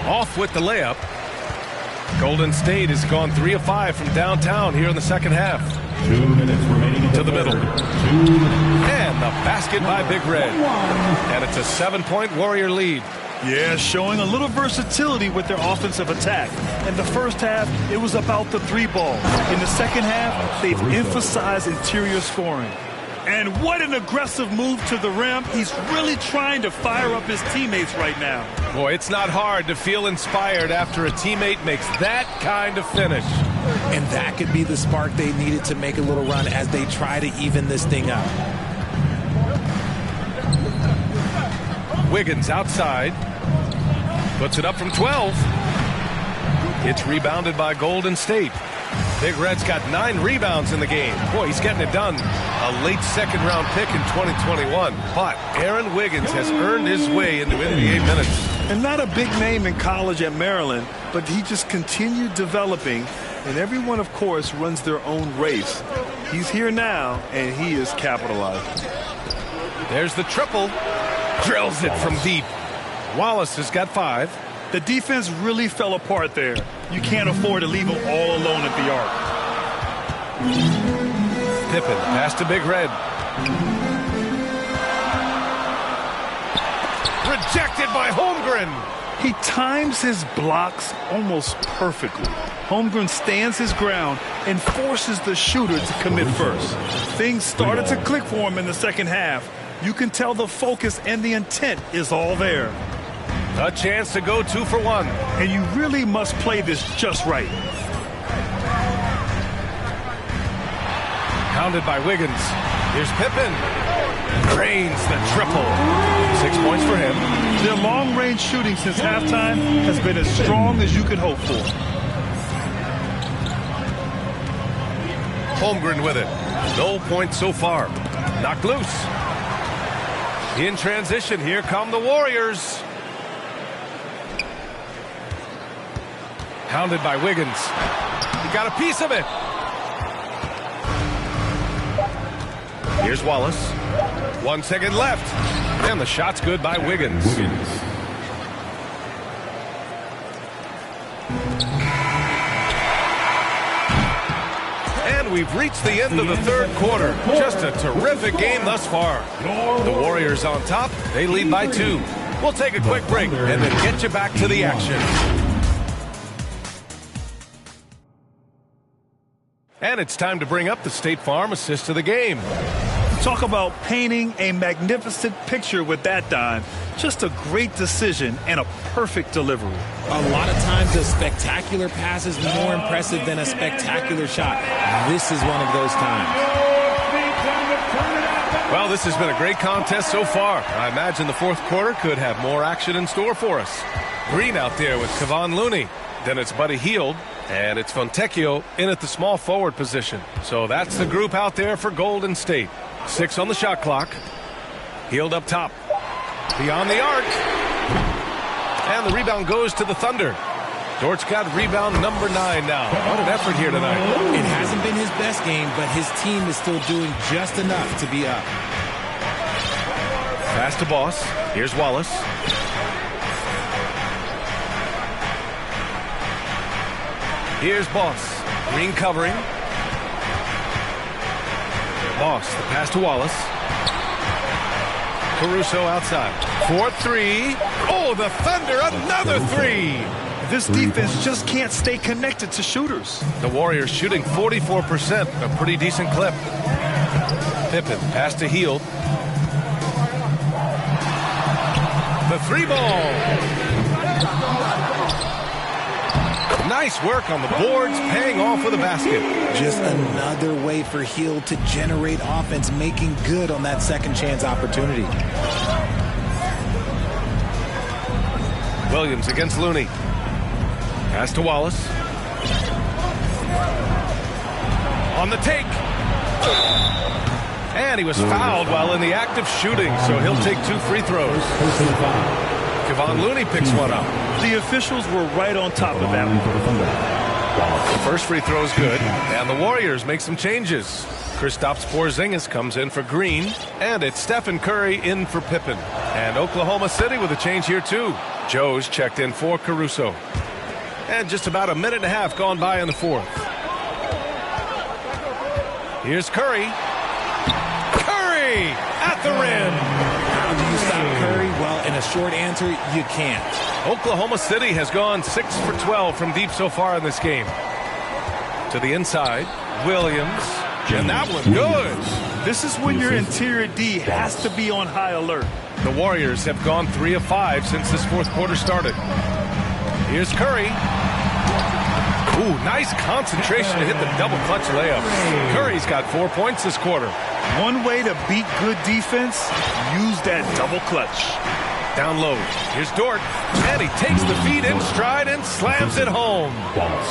Off with the layup. Golden State has gone 3 of 5 from downtown here in the second half. 2 minutes remaining to the middle. 2 minutes. And the basket by Big Red. And it's a 7-point Warrior lead. Yeah, showing a little versatility with their offensive attack. In the first half, it was about the 3-ball. In the second half, they've emphasized interior scoring. And what an aggressive move to the rim. He's really trying to fire up his teammates right now. Boy, it's not hard to feel inspired after a teammate makes that kind of finish. And that could be the spark they needed to make a little run as they try to even this thing up. Wiggins outside. Puts it up from 12. It's rebounded by Golden State. Big Red's got 9 rebounds in the game. Boy, he's getting it done. A late second-round pick in 2021. But Aaron Wiggins has earned his way into NBA minutes. And not a big name in college at Maryland, but he just continued developing. And everyone, of course, runs their own race. He's here now, and he is capitalizing. There's the triple. Drills it from deep. Wallace has got 5. The defense really fell apart there. You can't afford to leave them all alone at the arc. Pippen, pass to Big Red. Rejected by Holmgren. He times his blocks almost perfectly. Holmgren stands his ground and forces the shooter to commit first. Things started to click for him in the second half. You can tell the focus and the intent is all there. A chance to go 2 for 1. And you really must play this just right. Pounded by Wiggins. Here's Pippen. Drains the triple. 6 points for him. Their long-range shooting since halftime has been as strong as you could hope for. Holmgren with it. No points so far. Knocked loose. In transition, here come the Warriors. Pounded by Wiggins. He got a piece of it. Here's Wallace. 1 second left. And the shot's good by Wiggins. And we've reached the end of the third quarter. Just a terrific game thus far. The Warriors on top. They lead by 2. We'll take a quick break and then get you back to the action. And it's time to bring up the State Farm assist of the game. Talk about painting a magnificent picture with that dime. Just a great decision and a perfect delivery. A lot of times a spectacular pass is more impressive than a spectacular shot. This is one of those times. Well, this has been a great contest so far. I imagine the fourth quarter could have more action in store for us. Green out there with Kevon Looney. Then it's Buddy Hield, and it's Fontecchio in at the small forward position. So that's the group out there for Golden State. 6 on the shot clock. Hield up top. Beyond the arc. And the rebound goes to the Thunder. Dort's got rebound number 9 now. What an effort here tonight. It hasn't been his best game, but his team is still doing just enough to be up. Pass to Boss. Here's Wallace. Here's Boss. Green covering. Boss, the pass to Wallace. Caruso outside. 4-3. Oh, the Thunder, another 3. This defense just can't stay connected to shooters. The Warriors shooting 44%, a pretty decent clip. Pippen, pass to Hield. The 3-ball. Nice work on the boards, paying off with a basket. Just another way for Hield to generate offense, making good on that second chance opportunity. Williams against Looney. Pass to Wallace. On the take. And he was fouled while in the act of shooting, so he'll take 2 free throws. Kevon Looney picks one up. The officials were right on top of that one. The first free throw is good, and the Warriors make some changes. Kristaps Porzingis comes in for Green, and it's Stephen Curry in for Pippen. And Oklahoma City with a change here too. Joe's checked in for Caruso. And just about a minute and a half gone by in the fourth. Here's Curry. Curry at the rim. How do you stop Curry? Well, in a short answer, you can't. Oklahoma City has gone 6 for 12 from deep so far in this game. To the inside, Williams. And that one good. This is when your interior D has to be on high alert. The Warriors have gone 3 of 5 since this fourth quarter started. Here's Curry. Ooh, nice concentration to hit the double clutch layup. Curry's got 4 points this quarter. One way to beat good defense, use that double clutch. Down low. Here's Dort. And he takes the feed in stride and slams it home.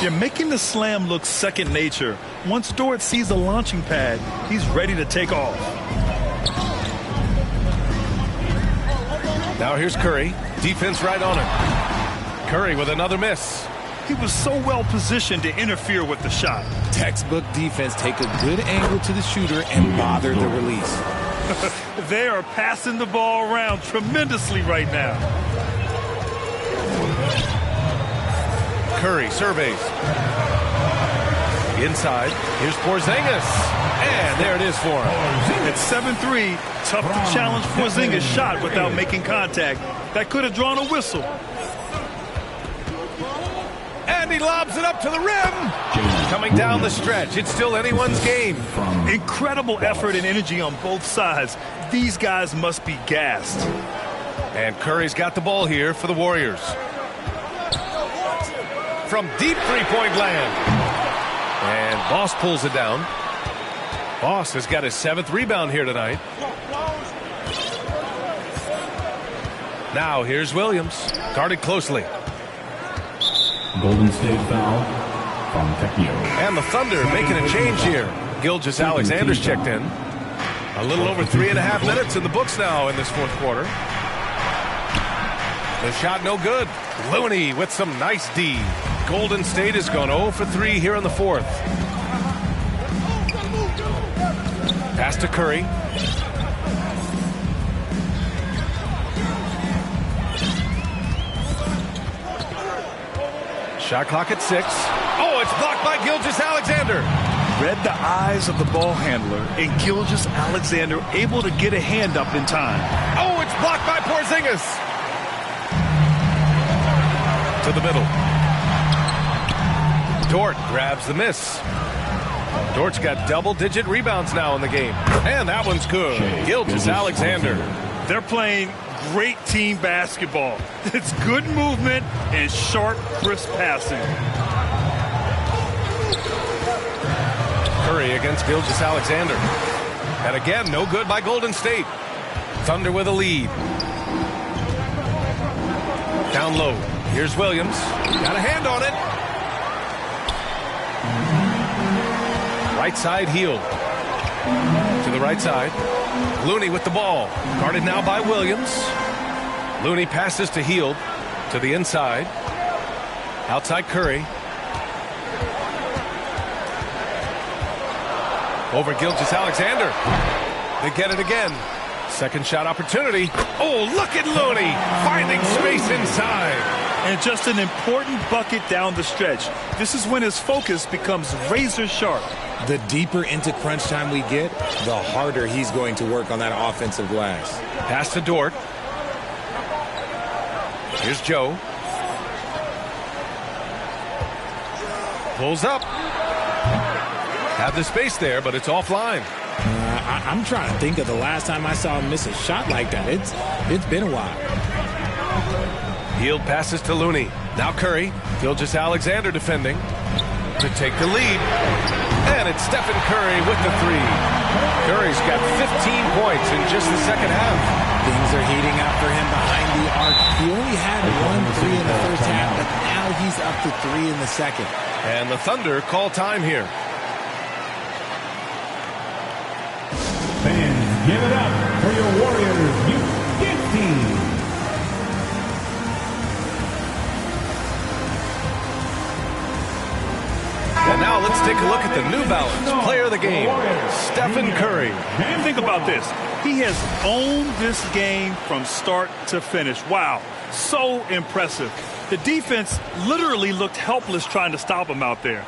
You're making the slam look second nature. Once Dort sees the launching pad, he's ready to take off. Now here's Curry. Defense right on him. Curry with another miss. He was so well positioned to interfere with the shot. Textbook defense, take a good angle to the shooter and bother the release. They are passing the ball around tremendously right now. Curry surveys. Inside. Here's Porzingis. And there it is for him. At 7-3, tough to challenge Porzingis' shot without making contact. That could have drawn a whistle. And he lobs it up to the rim. Coming down the stretch. It's still anyone's game. Incredible effort and energy on both sides. These guys must be gassed. And Curry's got the ball here for the Warriors. From deep three-point land. And Boss pulls it down. Boss has got his 7th rebound here tonight. Now here's Williams. Guarded closely. Golden State foul from Fontecchio. And the Thunder making a change here. Gilgeous-Alexander's checked in. A little over 3.5 minutes in the books now in this fourth quarter. The shot no good. Looney with some nice D. Golden State has gone 0 for 3 here in the fourth. Pass to Curry. Shot clock at 6. Oh, it's blocked by Gilgeous-Alexander. Read the eyes of the ball handler, and Gilgeous-Alexander able to get a hand up in time. Oh, it's blocked by Porzingis. To the middle. Dort grabs the miss. Dort's got double-digit rebounds now in the game. And that one's good. Gilgeous-Alexander. They're playing great team basketball. It's good movement and sharp, crisp passing. Curry against Gilgeous-Alexander. And again, no good by Golden State. Thunder with a lead. Down low. Here's Williams. Got a hand on it. Right side, Hield. To the right side. Looney with the ball. Guarded now by Williams. Looney passes to Hield. To the inside. Outside Curry. Over Gilgeous-Alexander. They get it again. Second shot opportunity. Oh, look at Looney finding space inside. And just an important bucket down the stretch. This is when his focus becomes razor sharp. The deeper into crunch time we get, the harder he's going to work on that offensive glass. Pass to Dort. Here's Joe. Pulls up. Have the space there, but it's offline. I'm trying to think of the last time I saw him miss a shot like that. It's been a while. Hield passes to Looney. Now Curry. Gilgeous-Alexander defending to take the lead. And it's Stephen Curry with the three. Curry's got 15 points in just the second half. Things are heating up for him behind the arc. He only had 1 3 in the first half, but now he's up to 3 in the second. And the Thunder call time here. Fans, give it up for your Warriors Youth Team. And now let's take a look at the New Balance player of the game, Stephen Curry. And think about this. He has owned this game from start to finish. Wow, so impressive. The defense literally looked helpless trying to stop him out there.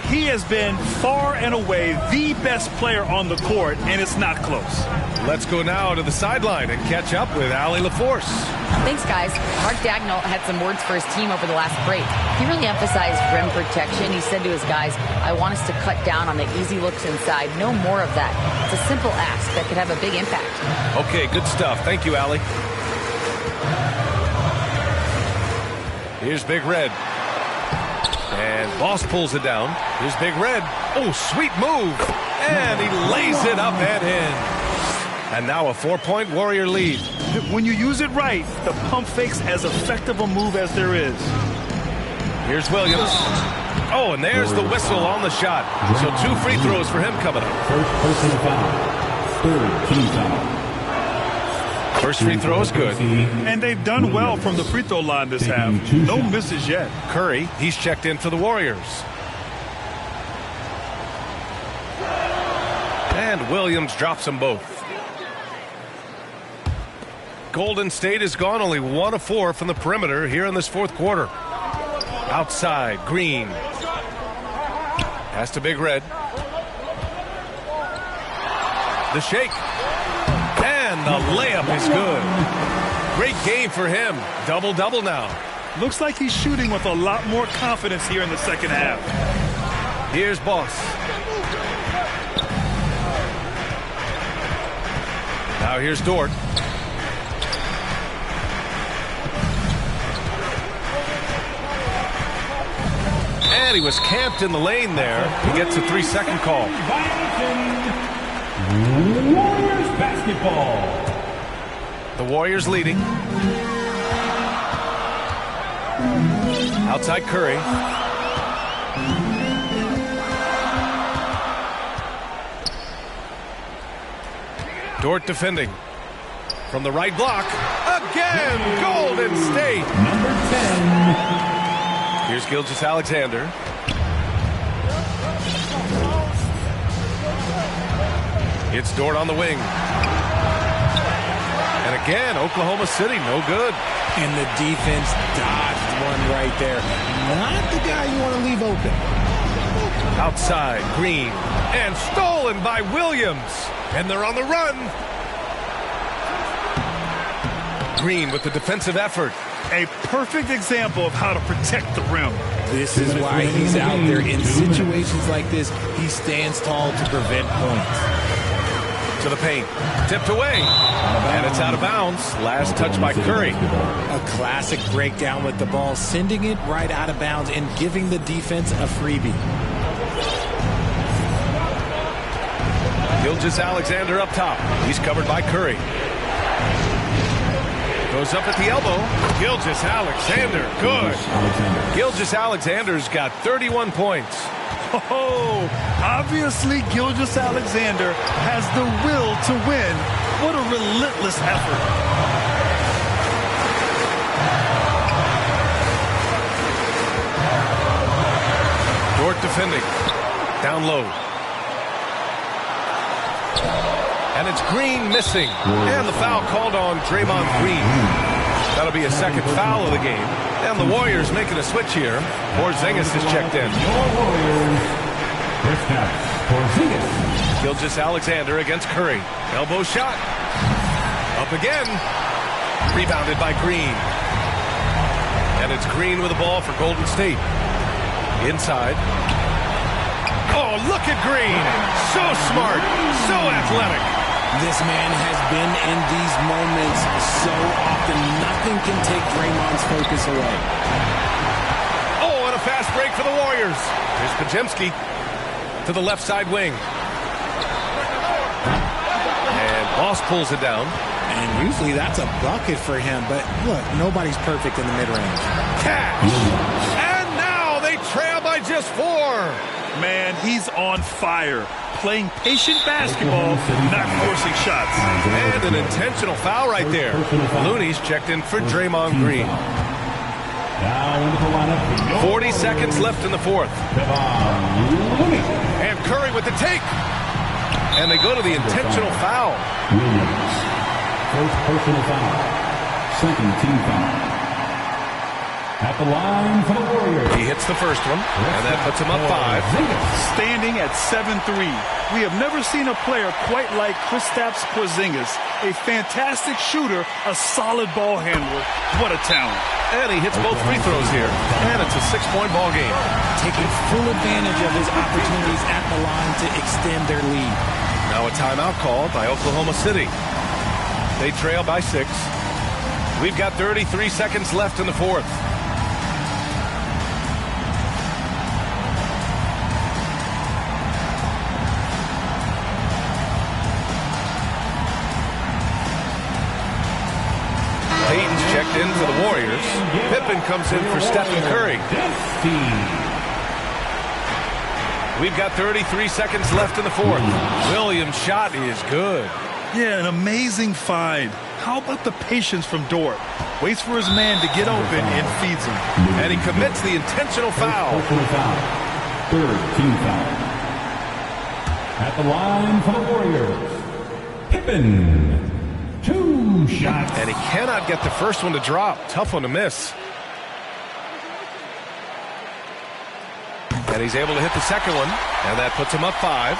He has been far and away the best player on the court, and it's not close. Let's go now to the sideline and catch up with Allie LaForce. Thanks, guys. Mark Dagnall had some words for his team over the last break. He really emphasized rim protection. He said to his guys, I want us to cut down on the easy looks inside. No more of that. It's a simple ask that could have a big impact. Okay, good stuff. Thank you, Allie. Here's Big Red. And Boss pulls it down. Here's Big Red. Oh, sweet move. And he lays it up and in. And now a 4-point Warrior lead. When you use it right, the pump fake's as effective a move as there is. Here's Williams. Oh, and there's the whistle on the shot. So 2 free throws for him coming up. First personal foul. Third team foul. First free throw is good. And they've done well from the free throw line this half. No misses yet. Curry, he's checked in for the Warriors. And Williams drops them both. Golden State has gone only 1 of 4 from the perimeter here in this fourth quarter. Outside, Green. Pass to Big Red. The shake. And the layup is good. Great game for him. Double-double now. Looks like he's shooting with a lot more confidence here in the second half. Here's Boss. Now here's Dort. And he was camped in the lane there. He gets a 3-second call. Warriors basketball. The Warriors leading. Outside Curry. Dort defending. From the right block. Again, Golden State. Number 10. Here's Gilgeous-Alexander. It's Dort on the wing. And again, Oklahoma City, no good. And the defense dodged one right there. Not the guy you want to leave open. Outside, Green. And stolen by Williams. And they're on the run. Green with the defensive effort. A perfect example of how to protect the rim. This is why he's out there. In situations like this, he stands tall to prevent points. To the paint. Tipped away. And it's out of bounds. Last touch by Curry. A classic breakdown with the ball, sending it right out of bounds and giving the defense a freebie. Gilgeous-Alexander up top. He's covered by Curry. Goes up at the elbow. Gilgeous-Alexander, good. Gilgeous-Alexander's got 31 points. Oh, obviously Gilgeous-Alexander has the will to win. What a relentless effort. Dort defending. Down low. And it's Green missing. And the foul called on Draymond Green. That'll be a second foul of the game. And the Warriors making a switch here. Porzingis is checked in. Gilgeous-Alexander against Curry. Elbow shot. Up again. Rebounded by Green. And it's Green with the ball for Golden State. Inside. Oh, look at Green. So smart. So athletic. This man has been in these moments so often. Nothing can take Draymond's focus away. Oh, and a fast break for the Warriors. Here's Podziemski to the left side wing. And Boss pulls it down. And usually that's a bucket for him. But look, nobody's perfect in the mid-range. Cash. And now they trail by just 4. Man, he's on fire. Playing patient basketball, not forcing shots. And an intentional foul right there. Looney's checked in for Draymond Green. 40 seconds left in the fourth. And Curry with the take. And they go to the intentional foul. Williams. First personal foul. Second team foul. At the line for the Warriors. He hits the first one, and that puts him up 5. Standing at 7-3. We have never seen a player quite like Kristaps Porzingis. A fantastic shooter, a solid ball handler. What a talent. And he hits both free throws here. And it's a 6-point ball game. Taking full advantage of his opportunities at the line to extend their lead. Now a timeout called by Oklahoma City. They trail by 6. We've got 33 seconds left in the fourth. Payton's checked in for the Warriors. Pippen comes in for Stephen Curry. We've got 33 seconds left in the fourth. Williams' shot is good. Yeah, an amazing find. How about the patience from Dort? Waits for his man to get open and feeds him. And he commits the intentional foul. Third team foul. At the line for the Warriors, Pippen. 2 shots. And he cannot get the first one to drop. Tough one to miss. And he's able to hit the second one. And that puts him up 5.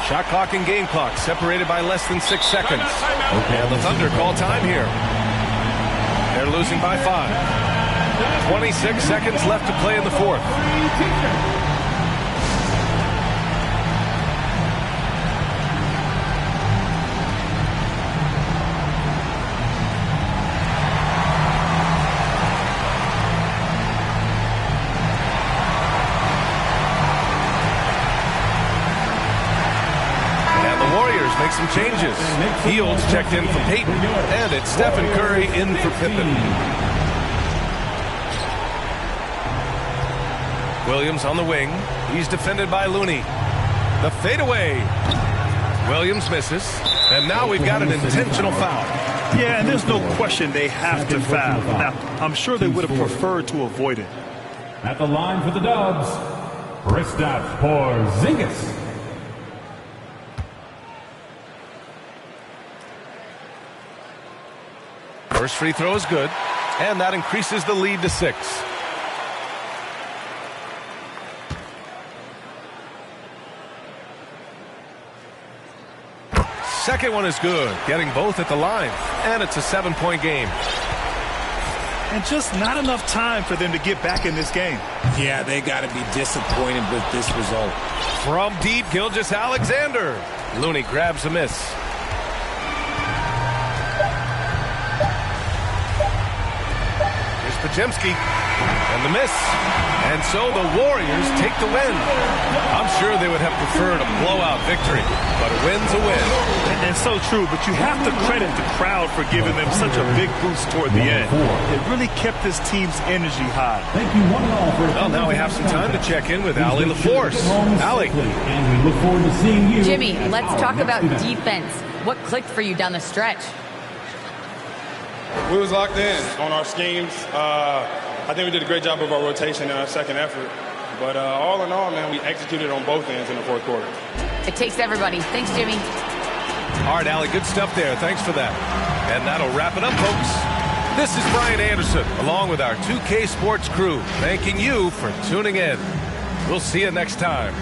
Shot clock and game clock separated by less than 6 seconds. And the Thunder call time here. They're losing by 5. 26 seconds left to play in the fourth. Make some changes. Fields checked in for Payton, and it's Stephen Curry in for Pippen. Williams on the wing. He's defended by Looney. The fadeaway. Williams misses, and now we've got an intentional foul. Yeah, and there's no question they have to foul. Now, I'm sure they would have preferred to avoid it. At the line for the Dubs, Kristaps Porzingis. First free throw is good, and that increases the lead to 6. Second one is good, getting both at the line, and it's a 7-point game. And just not enough time for them to get back in this game. Yeah, they got to be disappointed with this result. From deep, Gilgeous-Alexander. Looney grabs a miss. Podziemski. And the miss. And so the Warriors take the win. I'm sure they would have preferred a blowout victory, but a win's a win. And so true, but you have to credit the crowd for giving them such a big boost toward the end. It really kept this team's energy high. Thank you one and all for Well, now we have some time to check in with Allie LaForce. Allie. And we look forward to seeing you. Jimmy, let's talk about defense. What clicked for you down the stretch? We was locked in on our schemes. I think we did a great job of our rotation in our second effort. But all in all, man, we executed on both ends in the fourth quarter. It takes everybody. Thanks, Jimmy. All right, Allie, good stuff there. Thanks for that. And that'll wrap it up, folks. This is Brian Anderson, along with our 2K Sports crew, thanking you for tuning in. We'll see you next time.